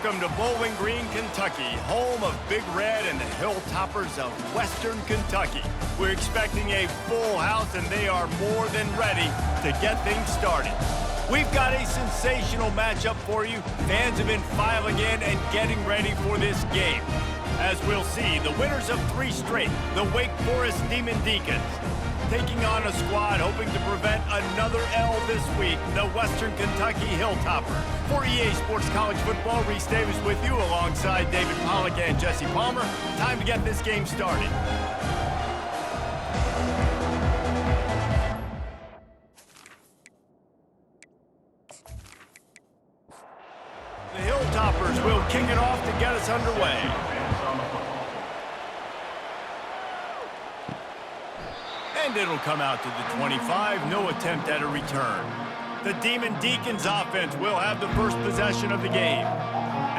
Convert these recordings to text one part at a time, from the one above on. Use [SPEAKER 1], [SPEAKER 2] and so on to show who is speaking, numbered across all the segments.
[SPEAKER 1] Welcome to Bowling Green, Kentucky, home of Big Red and the Hilltoppers of Western Kentucky. We're expecting a full house, and they are more than ready to get things started. We've got a sensational matchup for you. Fans have been filing in and getting ready for this game. As we'll see, the winners of 3 straight, the Wake Forest Demon Deacons, taking on a squad hoping to prevent another L this week, the Western Kentucky Hilltoppers. For EA Sports College Football, Reese Davis with you alongside David Pollack and Jesse Palmer. Time to get this game started. The Hilltoppers will kick it off to get us underway. And it'll come out to the 25, no attempt at a return. The Demon Deacons offense will have the first possession of the game.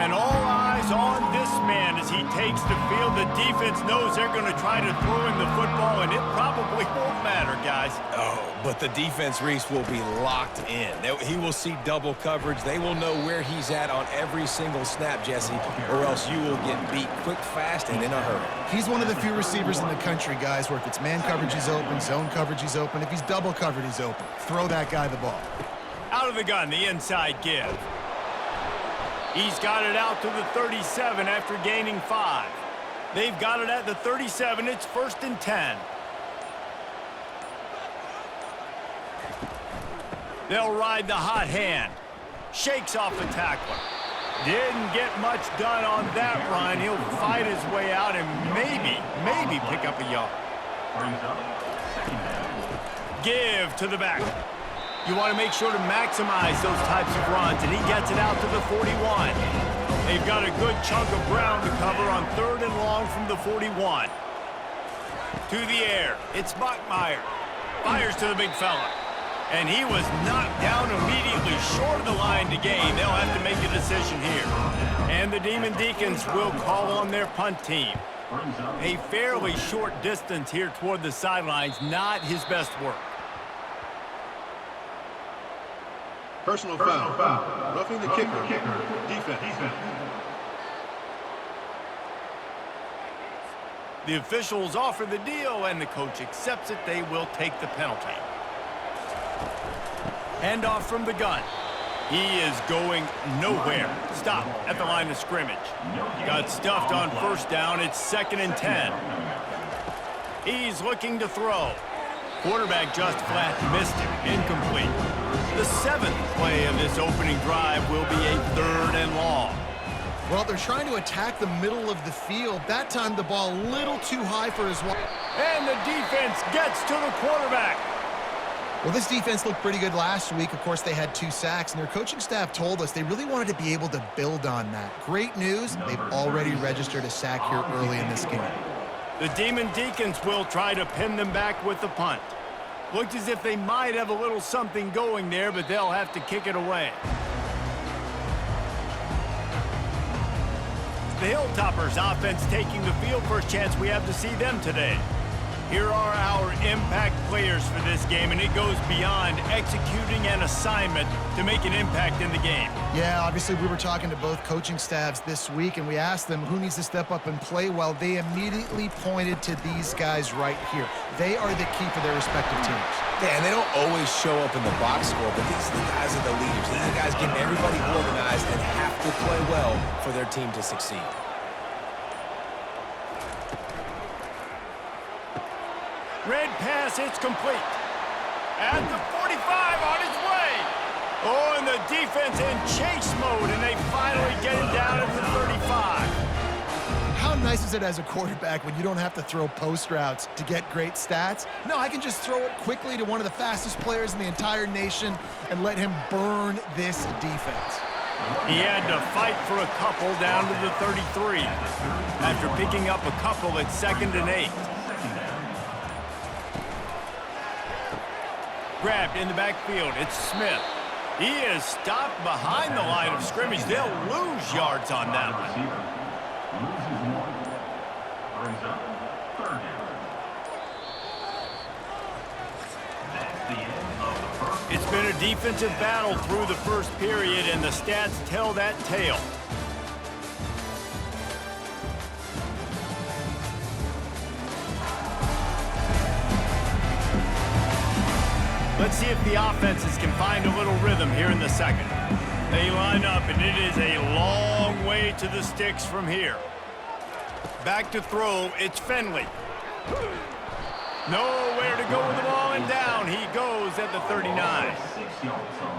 [SPEAKER 1] And all eyes on this man as he takes the field. The defense knows they're going to try to throw him the football, and it probably won't matter, guys.
[SPEAKER 2] Oh, but the defense, Reese, will be locked in. He will see double coverage. They will know where he's at on every single snap, Jesse, or else you will get beat quick, fast, and in a hurry.
[SPEAKER 3] He's one of the few receivers in the country, guys, where if it's man coverage, he's open, zone coverage, he's open. If he's double covered, he's open. Throw that guy the ball.
[SPEAKER 1] Out of the gun, the inside give. He's got it out to the 37 after gaining 5. They've got it at the 37. It's 1st and 10. They'll ride the hot hand. Shakes off the tackler. Didn't get much done on that run. He'll fight his way out and maybe pick up a yard. Give to the back. You want to make sure to maximize those types of runs, and he gets it out to the 41. They've got a good chunk of ground to cover on 3rd and long from the 41. To the air, it's Bachmeyer. Fires to the big fella. And he was knocked down immediately short of the line to gain. They'll have to make a decision here. And the Demon Deacons will call on their punt team. A fairly short distance here toward the sidelines, not his best work.
[SPEAKER 4] Personal foul. Roughing the kicker. Defense.
[SPEAKER 1] The officials offer the deal, and the coach accepts it. They will take the penalty. Handoff from the gun. He is going nowhere. Stop at the line of scrimmage. Got stuffed on 1st down. It's 2nd and 10. He's looking to throw. Quarterback just flat missed him. Incomplete. The 7th play of this opening drive will be a 3rd and long.
[SPEAKER 3] Well, they're trying to attack the middle of the field. That time the ball a little too high for his...
[SPEAKER 1] And the defense gets to the quarterback.
[SPEAKER 3] Well, this defense looked pretty good last week. Of course, they had 2 sacks, and their coaching staff told us they really wanted to be able to build on that. Great news, they've already registered a sack here early in this game.
[SPEAKER 1] The Demon Deacons will try to pin them back with the punt. Looked as if they might have a little something going there, but they'll have to kick it away. The Hilltoppers offense taking the field. First chance we have to see them today. Here are our impact players for this game, and it goes beyond executing an assignment to make an impact in the game.
[SPEAKER 3] Yeah, obviously we were talking to both coaching staffs this week, and we asked them who needs to step up and play well. They immediately pointed to these guys right here. They are the key for their respective teams.
[SPEAKER 2] Yeah, and they don't always show up in the box score, but these are the guys that are the leaders. These are the guys getting everybody organized and have to play well for their team to succeed.
[SPEAKER 1] Red pass, it's complete. At the 45, on his way. Oh, and the defense in chase mode, and they finally get it down at the 35.
[SPEAKER 3] How nice is it as a quarterback when you don't have to throw post routes to get great stats? No, I can just throw it quickly to one of the fastest players in the entire nation and let him burn this defense.
[SPEAKER 1] He had to fight for a couple down to the 33. After picking up a couple at 2nd and 8. Grabbed in the backfield. It's Smith. He is stopped behind the line of scrimmage. They'll lose yards on that one. It's been a defensive battle through the first period, and the stats tell that tale. Let's see if the offenses can find a little rhythm here in the second. They line up, and it is a long way to the sticks from here. Back to throw, it's Finley. Nowhere to go with the ball, and down he goes at the 39.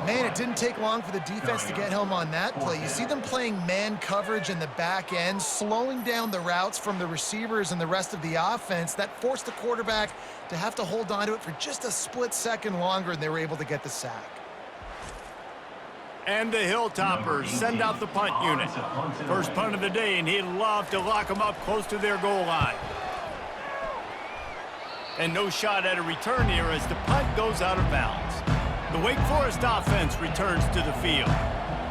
[SPEAKER 3] Man, it didn't take long for the defense to get home on that play. You see them playing man coverage in the back end, slowing down the routes from the receivers and the rest of the offense. That forced the quarterback to have to hold on to it for just a split second longer, and they were able to get the sack.
[SPEAKER 1] And the Hilltoppers send out the punt unit. First punt of the day, and he'd love to lock them up close to their goal line. And no shot at a return here as the punt goes out of bounds. The Wake Forest offense returns to the field.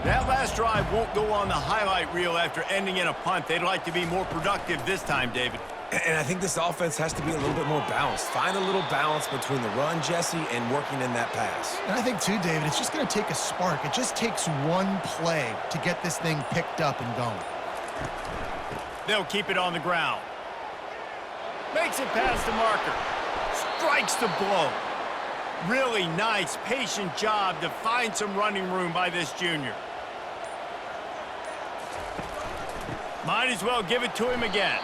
[SPEAKER 1] That last drive won't go on the highlight reel after ending in a punt. They'd like to be more productive this time, David.
[SPEAKER 2] And I think this offense has to be a little bit more balanced. Find a little balance between the run, Jesse, and working in that pass.
[SPEAKER 3] And I think, too, David, it's just going to take a spark. It just takes one play to get this thing picked up and going.
[SPEAKER 1] They'll keep it on the ground. Makes it past the marker. Strikes the blow. Really nice, patient job to find some running room by this junior. Might as well give it to him again.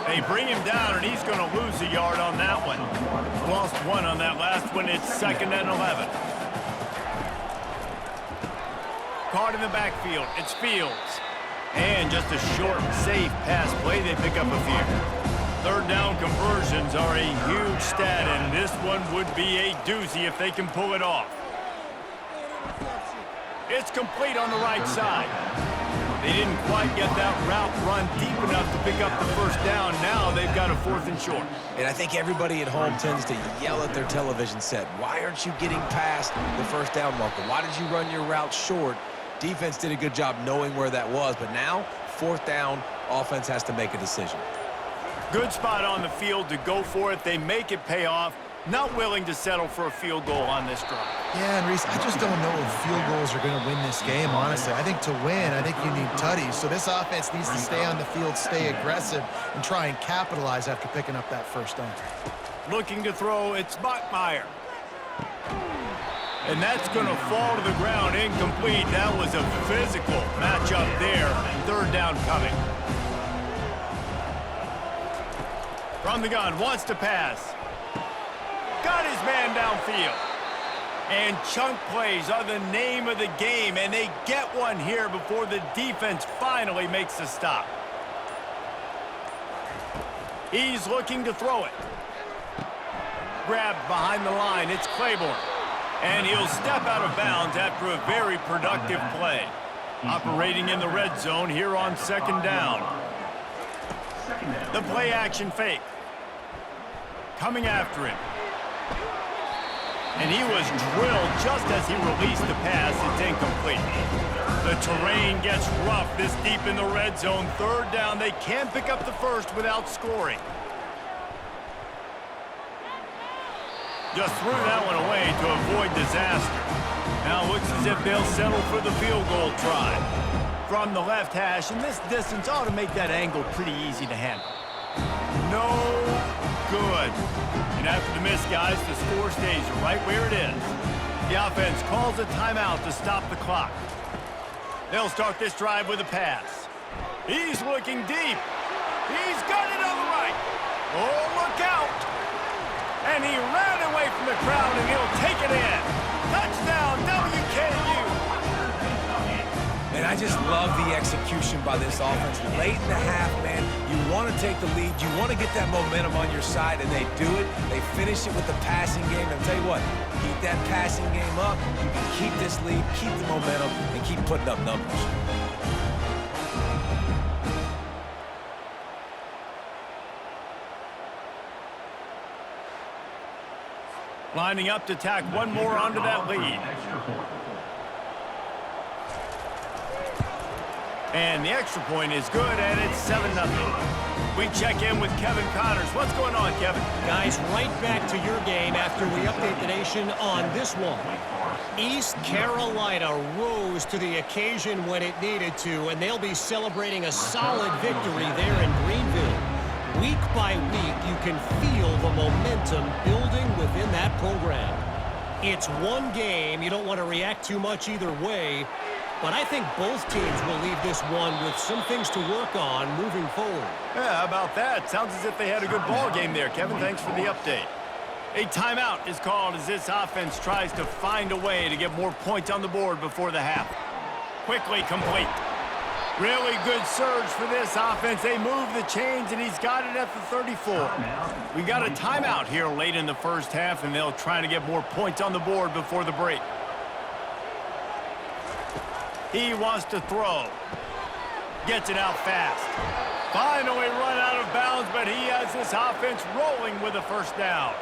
[SPEAKER 1] They bring him down, and he's going to lose a yard on that one. Lost one on that last one. It's 2nd and 11. Caught in the backfield. It's Fields. And just a short, safe pass play. They pick up a few. Third down conversions are a huge stat, and this one would be a doozy if they can pull it off. It's complete on the right side. They didn't quite get that route run deep enough to pick up the first down. Now they've got a 4th and short.
[SPEAKER 2] And I think everybody at home tends to yell at their television set. Why aren't you getting past the first down marker? Why did you run your route short? Defense did a good job knowing where that was, but now, 4th down, offense has to make a decision.
[SPEAKER 1] Good spot on the field to go for it. They make it pay off. Not willing to settle for a field goal on this drive.
[SPEAKER 3] Yeah, and Reese, I just don't know if field goals are going to win this game, honestly. I think to win, I think you need tutties. So this offense needs to stay on the field, stay aggressive, and try and capitalize after picking up that first down.
[SPEAKER 1] Looking to throw, it's Bachmeier. And that's going to fall to the ground, incomplete. That was a physical matchup there. 3rd down coming. From the gun, wants to pass. Got his man downfield. And chunk plays are the name of the game, and they get one here before the defense finally makes the stop. He's looking to throw it. Grabbed behind the line, it's Claiborne. And he'll step out of bounds after a very productive play. Operating in the red zone here on 2nd down. The play action fake. Coming after him. And he was drilled just as he released the pass. It's incomplete. The terrain gets rough this deep in the red zone. 3rd down. They can't pick up the first without scoring. Just threw that one away to avoid disaster. Now looks as if they'll settle for the field goal try. From the left hash, and this distance ought to make that angle pretty easy to handle. No good. And after the miss, guys, the score stays right where it is. The offense calls a timeout to stop the clock. They'll start this drive with a pass. He's looking deep. He's got it on the right. Oh, look out. And he ran away from the crowd, and he'll take it in. Touchdown, WKU.
[SPEAKER 2] And I just love the execution by this offense. Late in the half, man, you want to take the lead. You want to get that momentum on your side, and they do it. They finish it with the passing game. And I'll tell you what, keep that passing game up. You can keep this lead, keep the momentum, and keep putting up numbers.
[SPEAKER 1] Lining up to tack one more onto that lead. And the extra point is good, and it's 7-0. We check in with Kevin Connors. What's going on, Kevin?
[SPEAKER 5] Guys, right back to your game after we update the nation on this one. East Carolina rose to the occasion when it needed to, and they'll be celebrating a solid victory there in Greenville. Week by week, you can feel the momentum building within that program. It's one game. You don't want to react too much either way. But I think both teams will leave this one with some things to work on moving forward.
[SPEAKER 1] Yeah, how about that? Sounds as if they had a good ball game there, Kevin. Thanks for the update. A timeout is called as this offense tries to find a way to get more points on the board before the half. Quickly complete. Really good surge for this offense. They move the chains, and he's got it at the 34. We got a timeout here late in the first half, and they'll try to get more points on the board before the break. He wants to throw. Gets it out fast. Finally run out of bounds, but he has this offense rolling with a first down.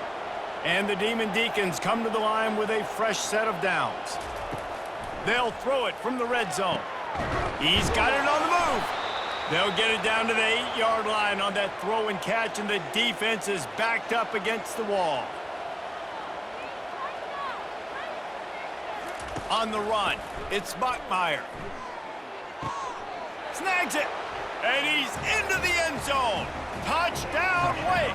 [SPEAKER 1] And the Demon Deacons come to the line with a fresh set of downs. They'll throw it from the red zone. He's got it on the move. They'll get it down to the 8-yard line on that throw and catch, and the defense is backed up against the wall. On the run, it's Bachmeier. Snags it, and he's into the end zone. Touchdown, Wake.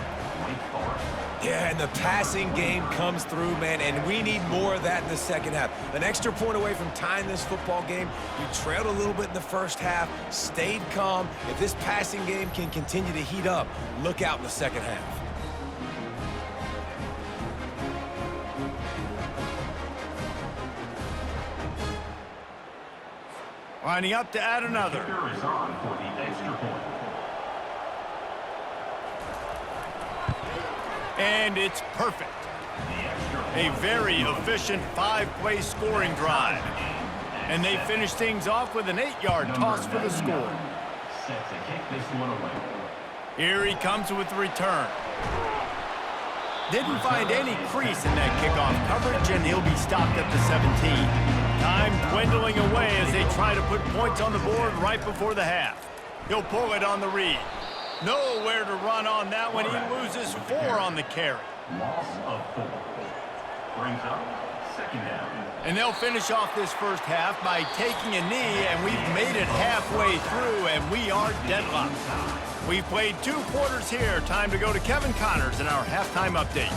[SPEAKER 2] Yeah, and the passing game comes through, man, and we need more of that in the second half. An extra point away from tying this football game. You trailed a little bit in the first half, stayed calm. If this passing game can continue to heat up, look out in the second half.
[SPEAKER 1] Lining up to add another. And it's perfect. A very efficient 5-play scoring drive. And they finish things off with an 8-yard toss for the score. Here he comes with the return. Didn't find any crease in that kickoff coverage, and he'll be stopped at the 17. Time dwindling away as they try to put points on the board right before the half. He'll pull it on the read. Nowhere to run on that one. He loses 4 on the carry.
[SPEAKER 6] Loss of 4. Brings up second down.
[SPEAKER 1] And they'll finish off this first half by taking a knee, and we've made it halfway through, and we are deadlocked. We've played 2 quarters here. Time to go to Kevin Connors in our halftime update.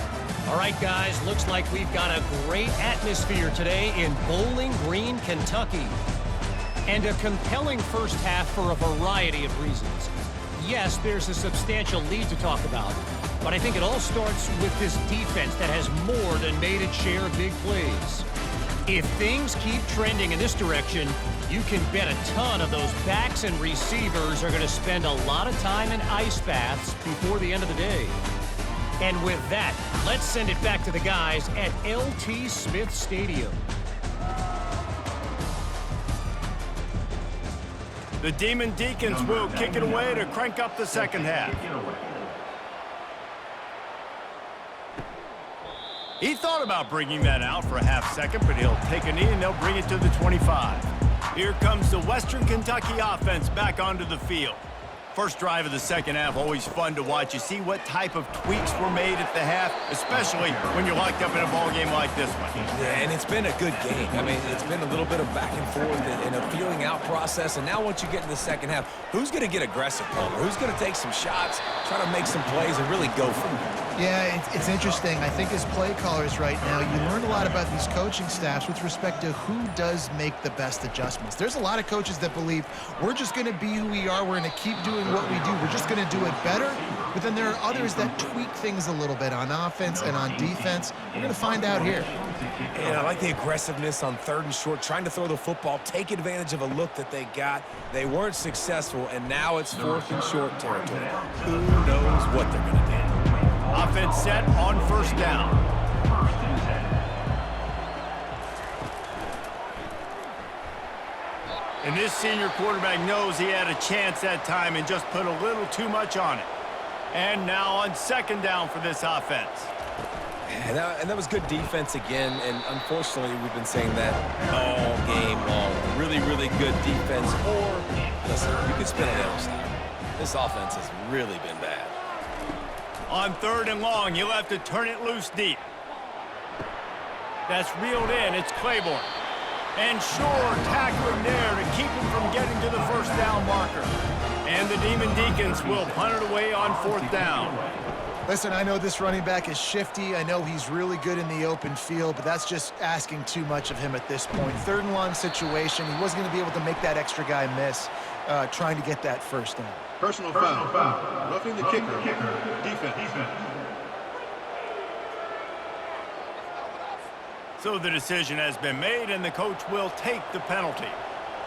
[SPEAKER 5] All right, guys, looks like we've got a great atmosphere today in Bowling Green, Kentucky. And a compelling first half for a variety of reasons. Yes, there's a substantial lead to talk about, but I think it all starts with this defense that has more than made its share of big plays. If things keep trending in this direction, you can bet a ton of those backs and receivers are going to spend a lot of time in ice baths before the end of the day. And with that, let's send it back to the guys at L.T. Smith Stadium.
[SPEAKER 1] The Demon Deacons will kick it away to crank up the second half. He thought about bringing that out for a half second, but he'll take a knee and they'll bring it to the 25. Here comes the Western Kentucky offense back onto the field. First drive of the second half, always fun to watch. You see what type of tweaks were made at the half, especially when you're locked up in a ball game like this one.
[SPEAKER 2] Yeah, and it's been a good game. I mean, it's been a little bit of back and forth and a feeling out process. And now once you get in the second half, who's going to get aggressive, Palmer? Who's going to take some shots, try to make some plays, and really go for it?
[SPEAKER 3] Yeah, it's interesting. I think as play callers right now, you learn a lot about these coaching staffs with respect to who does make the best adjustments. There's a lot of coaches that believe we're just going to be who we are. We're going to keep doing what we do. We're just going to do it better. But then there are others that tweak things a little bit on offense and on defense. We're going to find out here.
[SPEAKER 2] And I like the aggressiveness on 3rd and short, trying to throw the football, take advantage of a look that they got. They weren't successful, and now it's 4th and short territory. Who knows what they're going to do?
[SPEAKER 1] Offense set on first down. And this senior quarterback knows he had a chance that time and just put a little too much on it. And now on second down for this offense.
[SPEAKER 2] And that was good defense again, and unfortunately we've been saying that all game long. Really, really good defense, or, listen, you could spin on the other side. This offense has really been bad.
[SPEAKER 1] On 3rd and long, he'll have to turn it loose deep. That's reeled in. It's Claiborne. And Shore tackling there to keep him from getting to the first down marker. And the Demon Deacons will punt it away on 4th down.
[SPEAKER 3] Listen, I know this running back is shifty. I know he's really good in the open field, but that's just asking too much of him at this point. 3rd and long situation. He wasn't going to be able to make that extra guy miss trying to get that first down.
[SPEAKER 4] Personal foul. Roughing the kicker. Defense.
[SPEAKER 1] So the decision has been made, and the coach will take the penalty.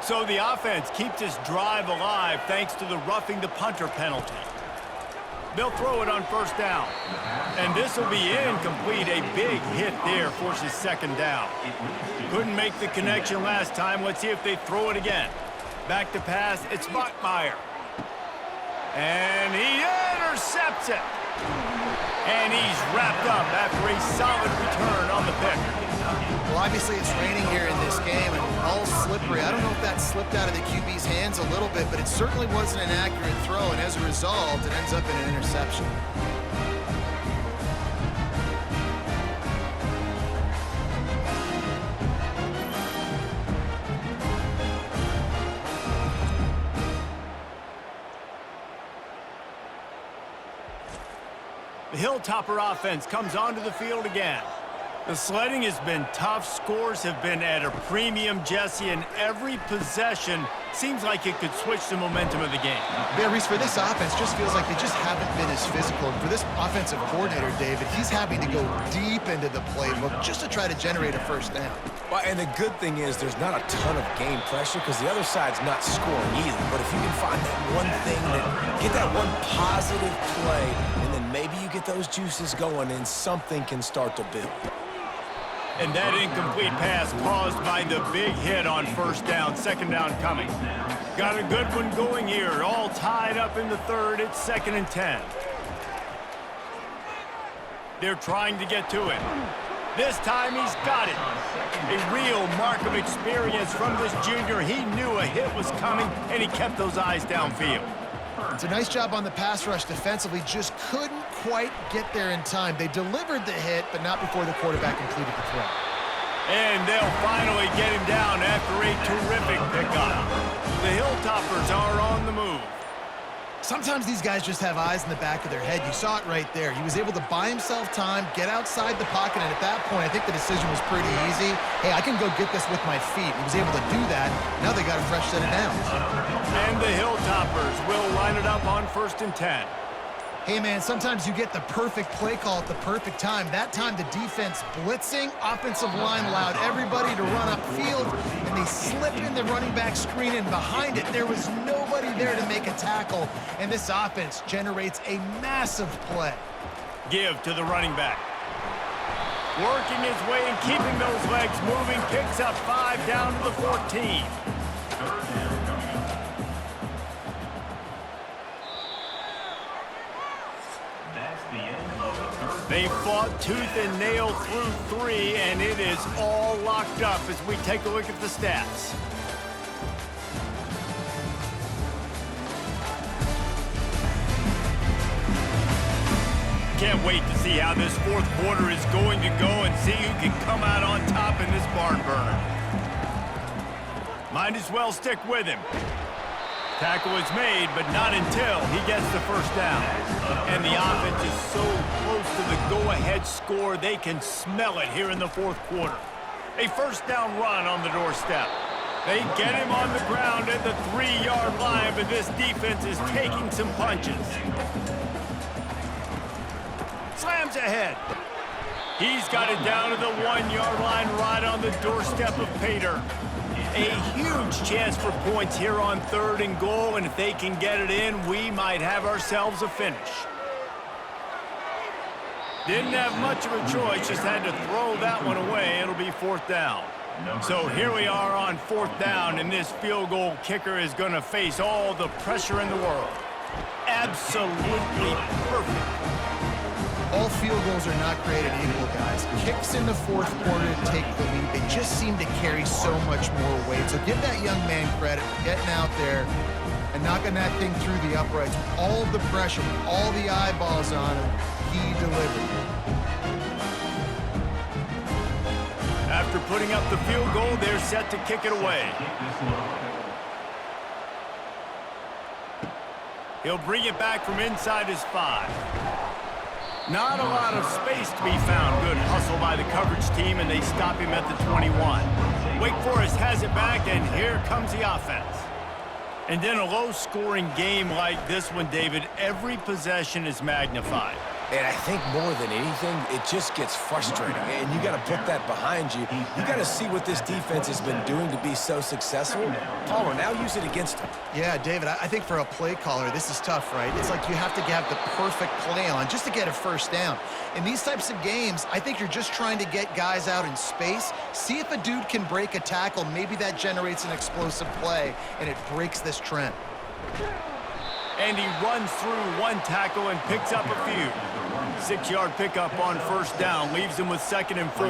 [SPEAKER 1] So the offense keeps this drive alive thanks to the roughing the punter penalty. They'll throw it on 1st down. And this will be incomplete. A big hit there forces 2nd down. Couldn't make the connection last time. Let's see if they throw it again. Back to pass. It's Bachmeier. And he intercepts it. And he's wrapped up after a solid return on the pick.
[SPEAKER 3] Well, obviously it's raining here in this game and all slippery. I don't know if that slipped out of the QB's hands a little bit, but it certainly wasn't an accurate throw, and as a result, it ends up in an interception.
[SPEAKER 1] The Hilltopper offense comes onto the field again. The sledding has been tough. Scores have been at a premium, Jesse, and every possession seems like it could switch the momentum of the game.
[SPEAKER 3] Yeah, Reese, for this offense, just feels like they just haven't been as physical. And for this offensive coordinator, David, he's having to go deep into the playbook just to try to generate a 1st down.
[SPEAKER 2] Well, and the good thing is there's not a ton of game pressure because the other side's not scoring either. But if you can find that one thing, get that one positive play, and then maybe you get those juices going and something can start to build.
[SPEAKER 1] And that incomplete pass caused by the big hit on 1st down. 2nd down coming. Got a good one going here. All tied up in the 3rd. It's 2nd and 10. They're trying to get to it. This time he's got it. A real mark of experience from this junior. He knew a hit was coming, and he kept those eyes downfield.
[SPEAKER 3] It's a nice job on the pass rush defensively, just couldn't quite get there in time. They delivered the hit, but not before the quarterback completed the throw.
[SPEAKER 1] And they'll finally get him down after a terrific pickup. The Hilltoppers are on the move.
[SPEAKER 3] Sometimes these guys just have eyes in the back of their head. You saw it right there. He was able to buy himself time, get outside the pocket, and at that point, I think the decision was pretty easy. Hey, I can go get this with my feet. He was able to do that. Now they got a fresh set of downs.
[SPEAKER 1] And the Hilltoppers will line it up on 1st and 10.
[SPEAKER 3] Hey, man, sometimes you get the perfect play call at the perfect time. That time, the defense blitzing, offensive line allowed everybody to run upfield, and they slip in the running back screen, and behind it, there was nobody there to make a tackle, and this offense generates a massive play.
[SPEAKER 1] Give to the running back. Working his way and keeping those legs moving, picks up 5 down to the 14. They fought tooth and nail through 3, and it is all locked up as we take a look at the stats. Can't wait to see how this 4th quarter is going to go and see who can come out on top in this barn burner. Might as well stick with him. Tackle is made, but not until he gets the 1st down. And the offense is so close to the go-ahead score, they can smell it here in the 4th quarter. A 1st down run on the doorstep. They get him on the ground at the 3-yard line, but this defense is taking some punches. Slams ahead. He's got it down to the 1-yard line right on the doorstep of Pater. A huge chance for points here on 3rd and goal, and if they can get it in, we might have ourselves a finish. Didn't have much of a choice, just had to throw that one away. It'll be 4th down. So here we are on 4th down, and this field goal kicker is going to face all the pressure in the world. Absolutely perfect.
[SPEAKER 3] All field goals are not created equal, guys. Kicks in the 4th quarter to take the lead. They just seem to carry so much more weight. So give that young man credit for getting out there and knocking that thing through the uprights. With all the pressure, with all the eyeballs on him, he delivered.
[SPEAKER 1] After putting up the field goal, they're set to kick it away. He'll bring it back from inside his 5. Not a lot of space to be found. Good hustle by the coverage team, and they stop him at the 21. Wake Forest has it back, and here comes the offense. And in a low-scoring game like this one, David, every possession is magnified.
[SPEAKER 2] And I think more than anything, it just gets frustrating. And you got to put that behind you. You got to see what this defense has been doing to be so successful. Caller, now use it against them.
[SPEAKER 3] Yeah, David, I think for a play caller, this is tough, right? It's like you have to have the perfect play on just to get a first down. In these types of games, I think you're just trying to get guys out in space, see if a dude can break a tackle. Maybe that generates an explosive play, and it breaks this trend.
[SPEAKER 1] And he runs through one tackle and picks up a few. 6-yard pickup on first down, leaves him with 2nd and 4.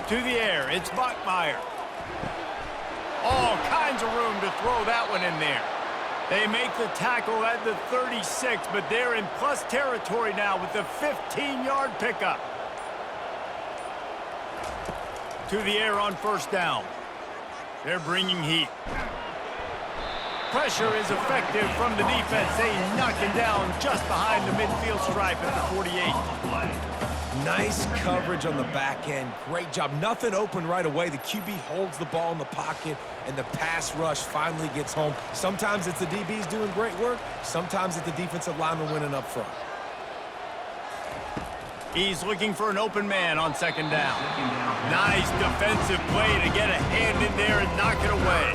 [SPEAKER 1] To the air, it's Bachmeier. All kinds of room to throw that one in there. They make the tackle at the 36, but they're in plus territory now with the 15-yard pickup. To the air on first down. They're bringing heat. Pressure is effective from the defense. They knock him down just behind the midfield stripe at the 48.
[SPEAKER 2] Nice coverage on the back end. Great job. Nothing open right away. The QB holds the ball in the pocket, and the pass rush finally gets home. Sometimes it's the DBs doing great work. Sometimes it's the defensive lineman winning up front.
[SPEAKER 1] He's looking for an open man on 2nd down. Nice defensive play to get a hand in there and knock it away.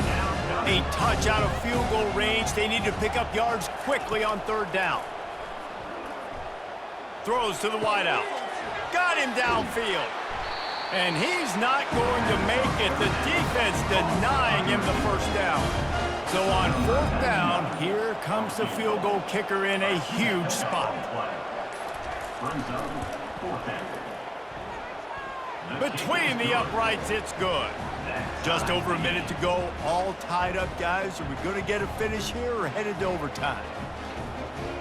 [SPEAKER 1] A touch out of field goal range. They need to pick up yards quickly on 3rd down. Throws to the wideout. Got him downfield. And he's not going to make it. The defense denying him the first down. So on 4th down, here comes the field goal kicker in a huge spot. Between the uprights, it's good. Just over a minute to go. All tied up, guys. Are we going to get a finish here or headed to overtime?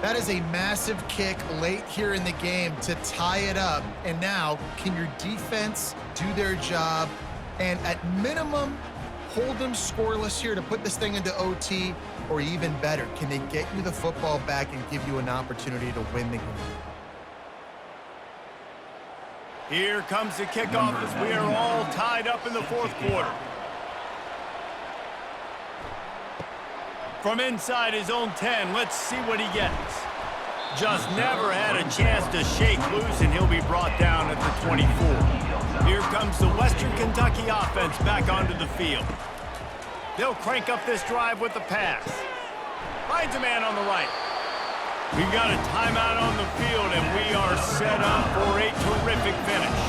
[SPEAKER 3] That is a massive kick late here in the game to tie it up. And now, can your defense do their job and at minimum hold them scoreless here to put this thing into OT, or even better, can they get you the football back and give you an opportunity to win the game?
[SPEAKER 1] Here comes the kickoff as we are all tied up in the 4th quarter. From inside his own 10, let's see what he gets. Just never had a chance to shake loose, and he'll be brought down at the 24. Here comes the Western Kentucky offense back onto the field. They'll crank up this drive with the pass. Finds a man on the right. We've got a timeout on the field, and we are set up for a terrific finish.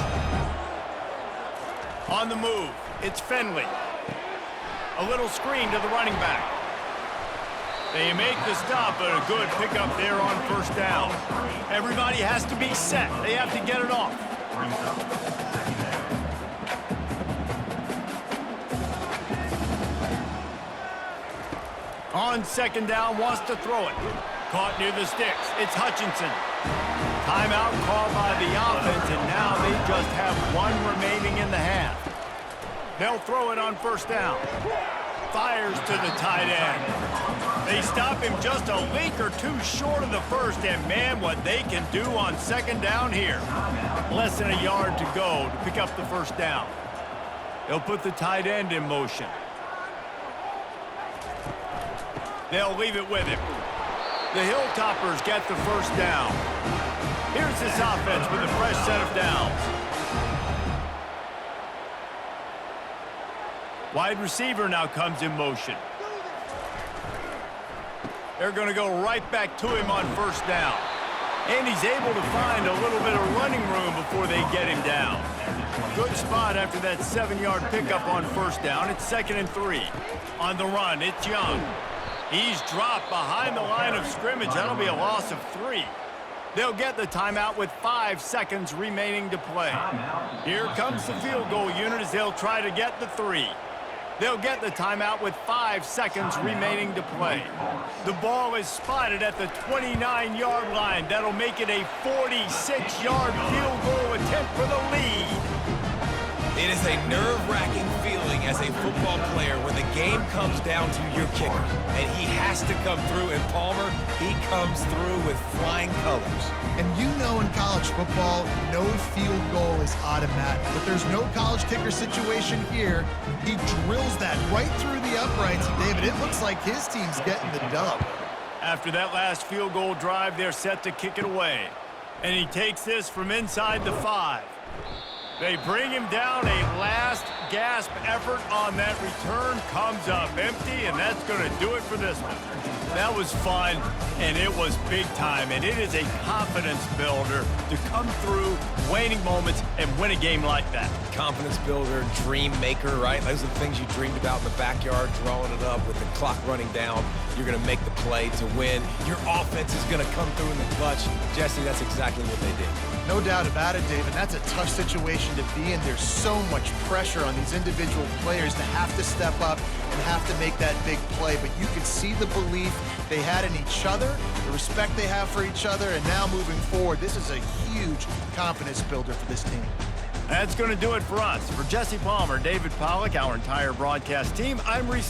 [SPEAKER 1] On the move, it's Finley. A little screen to the running back. They make the stop, but a good pickup there on 1st down. Everybody has to be set. They have to get it off. On 2nd down, wants to throw it. Caught near the sticks. It's Hutchinson. Timeout called by the offense, and now they just have 1 remaining in the half. They'll throw it on 1st down. Fires to the tight end. They stop him just a leak or 2 short of the 1st, and man, what they can do on 2nd down here. Less than a yard to go to pick up the 1st down. They'll put the tight end in motion. They'll leave it with him. The Hilltoppers get the 1st down. Here's this offense with a fresh set of downs. Wide receiver now comes in motion. They're going to go right back to him on 1st down. And he's able to find a little bit of running room before they get him down. Good spot after that 7-yard pickup on 1st down. It's 2nd and 3. On the run, it's Young. He's dropped behind the line of scrimmage. That'll be a loss of 3. They'll get the timeout with 5 seconds remaining to play. Here comes the field goal unit as they'll try to get the 3. They'll get the timeout with 5 seconds remaining to play. The ball is spotted at the 29-yard line. That'll make it a 46-yard field goal attempt for the lead.
[SPEAKER 2] It is a nerve-wracking feeling as a football player when the game comes down to your kicker, and he has to come through. And Palmer, he comes through with flying colors.
[SPEAKER 3] And you know in college football, no field goal is automatic. But there's no college kicker situation here. He drills that right through the uprights. And David, it looks like his team's getting the dub.
[SPEAKER 1] After that last field goal drive, they're set to kick it away. And he takes this from inside the 5. They bring him down. A last gasp effort on that return comes up empty, and that's going to do it for this one. That was fun, and it was big time, and it is a confidence builder to come through waning moments and win a game like that.
[SPEAKER 2] Confidence builder, dream maker, right? Those are the things you dreamed about in the backyard, drawing it up with the clock running down. You're going to make the play to win. Your offense is going to come through in the clutch. Jesse, that's exactly what they did.
[SPEAKER 3] No doubt about it, David. That's a tough situation to be in. There's so much pressure on these individual players to have to step up and have to make that big play. But you could see the belief they had in each other, the respect they have for each other, and now moving forward, this is a huge confidence builder for this team.
[SPEAKER 1] That's going to do it for us. For Jesse Palmer, David Pollack, our entire broadcast team, I'm Reese.